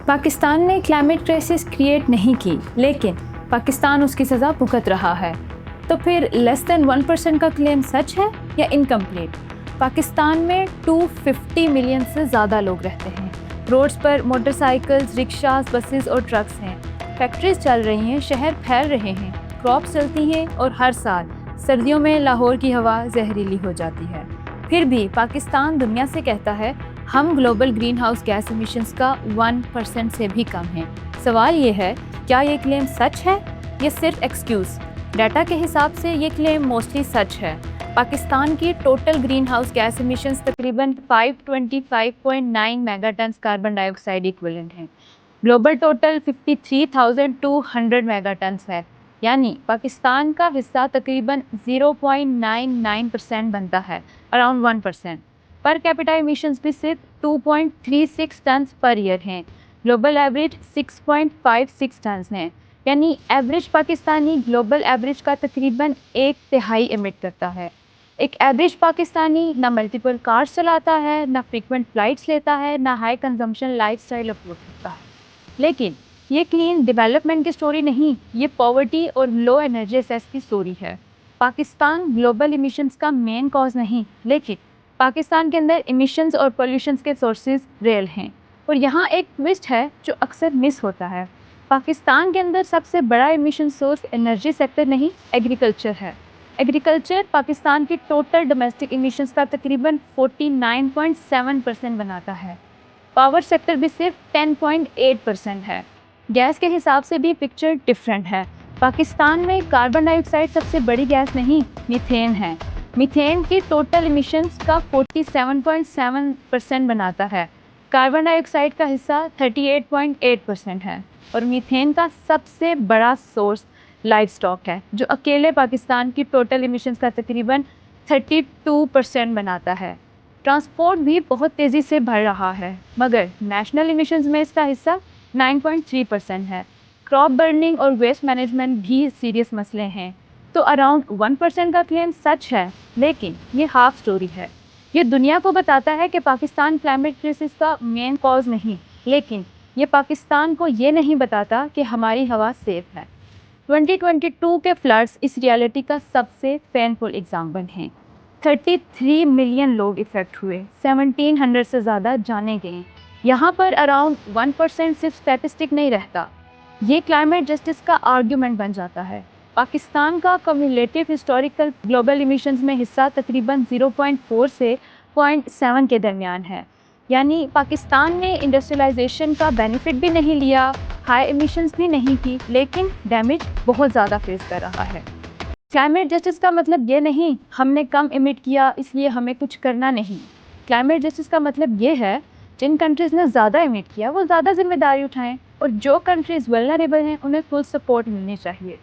पाकिस्तान ने climate crisis create नहीं की, लेकिन पाकिस्तान उसकी सज़ा भुगत रहा है। तो फिर लेस देन 1% का क्लेम सच है या इनकम्प्लीट? पाकिस्तान में 250 मिलियन से ज़्यादा लोग रहते हैं। रोड्स पर मोटरसाइकिल्स, रिक्शास, बसेस और ट्रक्स हैं। फैक्ट्रीज चल रही हैं, शहर फैल रहे हैं, क्रॉप चलती हैं और हर साल सर्दियों में लाहौर की हवा जहरीली हो जाती है। फिर भी पाकिस्तान दुनिया से कहता है हम global green house gas emissions का 1% से भी कम हैं। सवाल ये है, क्या ये क्लेम सच है या सिर्फ एक्सक्यूज़? डाटा के हिसाब से ये क्लेम मोस्टली सच है। पाकिस्तान की total green house gas emissions तकरीबन 525.9 मेगाटन्स कार्बन डाइऑक्साइड इक्विवेलेंट हैं। ग्लोबल टोटल 53,200 मेगाटन्स है, यानी पाकिस्तान का हिस्सा तकरीबन 0.99% बनता है, अराउंड 1%। पर कैपिटा एमिशंस भी सिर्फ 2.36 टन पर ईयर हैं। ग्लोबल एवरेज 6.56 टन है, यानी एवरेज पाकिस्तानी ग्लोबल एवरेज का तकरीबन 1/3 एमिट करता है। एक एवरेज पाकिस्तानी ना मल्टीपल कार्स चलाता है, ना फ्रीक्वेंट फ्लाइट्स लेता है, ना हाई कंजम्पशन लाइफस्टाइल अफोर्ड करता है। लेकिन ये क्लीन डेवलपमेंट की स्टोरी नहीं, ये पॉवर्टी और लो एनर्जी एक्सेस की स्टोरी है। पाकिस्तान ग्लोबल इमिशंस का मेन कॉज नहीं, लेकिन पाकिस्तान के अंदर इमिशंस और पोल्यूशंस के सोर्सेज रियल हैं। और यहाँ एक ट्विस्ट है जो अक्सर मिस होता है। पाकिस्तान के अंदर सबसे बड़ा इमिशन सोर्स एनर्जी सेक्टर नहीं, एग्रीकल्चर है। एग्रीकल्चर पाकिस्तान की टोटल डोमेस्टिक इमिशंस का तकरीबन 49.7% बनाता है। पावर सेक्टर भी सिर्फ 10.8% है। गैस के हिसाब से भी पिक्चर डिफरेंट है। पाकिस्तान में कार्बन डाइऑक्साइड सबसे बड़ी गैस नहीं, मीथेन है। मीथेन की टोटल इमिशंस का 47.7% बनाता है। कार्बन डाइऑक्साइड का हिस्सा 38.8% है और मीथेन का सबसे बड़ा सोर्स लाइव स्टॉक है, जो अकेले पाकिस्तान की टोटल इमिशंस का तकरीबन 32% बनाता है। ट्रांसपोर्ट भी बहुत तेज़ी से बढ़ रहा है, मगर नेशनल इमिशंस में इसका हिस्सा 9.3% है। क्रॉप बर्निंग और वेस्ट मैनेजमेंट भी सीरियस मसले हैं। तो अराउंड 1% का क्लेम सच है, लेकिन ये हाफ स्टोरी है। ये दुनिया को बताता है कि पाकिस्तान क्लाइमेट क्राइसिस का मेन कॉज नहीं, लेकिन ये पाकिस्तान को ये नहीं बताता कि हमारी हवा सेफ है। 2022 के फ्लड्स इस रियलिटी का सबसे पेनफुल एग्जाम्पल हैं। 33 मिलियन लोग इफेक्ट हुए, 1700 से ज़्यादा जाने गए। यहाँ पर अराउंड 1% सिर्फ स्टैटिस्टिक नहीं रहता, ये क्लाइमेट जस्टिस का आर्ग्यूमेंट बन जाता है। पाकिस्तान का कम्युलेटिव हिस्टोरिकल ग्लोबल इमिशंस में हिस्सा तकरीबन 0.4 से 0.7 के दरमियान है, यानी पाकिस्तान ने इंडस्ट्रियलाइजेशन का बेनिफिट भी नहीं लिया, हाई एमिशंस भी नहीं की, लेकिन डैमेज बहुत ज़्यादा फेस कर रहा है। क्लाइमेट जस्टिस का मतलब ये नहीं हमने कम इमिट किया इसलिए हमें कुछ करना नहीं। क्लाइमेट जस्टिस का मतलब ये है जिन कंट्रीज़ ने ज़्यादा इमिट किया वो ज़्यादा जिम्मेदारी उठाएं, और जो कंट्रीज़ वल्नरेबल हैं उन्हें फुल सपोर्ट मिलनी चाहिए।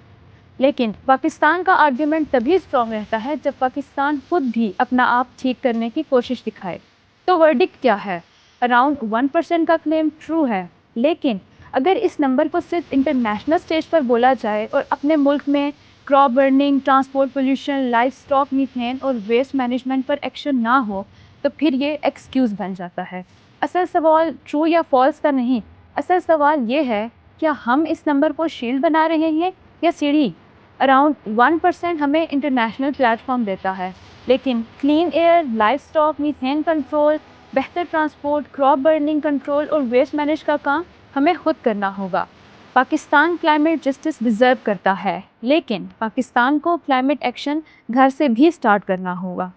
लेकिन पाकिस्तान का आर्ग्यूमेंट तभी स्ट्रॉन्ग रहता है जब पाकिस्तान खुद भी अपना आप ठीक करने की कोशिश दिखाए। तो वर्डिक्ट क्या है? अराउंड 1% का क्लेम ट्रू है, लेकिन अगर इस नंबर को सिर्फ इंटरनेशनल स्टेज पर बोला जाए और अपने मुल्क में crop burning, transport pollution, life stock methane और वेस्ट मैनेजमेंट पर एक्शन ना हो, तो फिर ये एक्सक्यूज़ बन जाता है। असल सवाल ट्रू या फॉल्स का नहीं, असल सवाल ये है, क्या हम इस नंबर को शील्ड बना रहे हैं या सीढ़ी? अराउंड 1% हमें इंटरनेशनल प्लेटफॉर्म देता है, लेकिन clean air, life stock, methane control, बेहतर ट्रांसपोर्ट, क्रॉप बर्निंग कंट्रोल और वेस्ट मैनेज का काम हमें खुद करना होगा। पाकिस्तान क्लाइमेट जस्टिस डिज़र्व करता है, लेकिन पाकिस्तान को क्लाइमेट एक्शन घर से भी स्टार्ट करना होगा।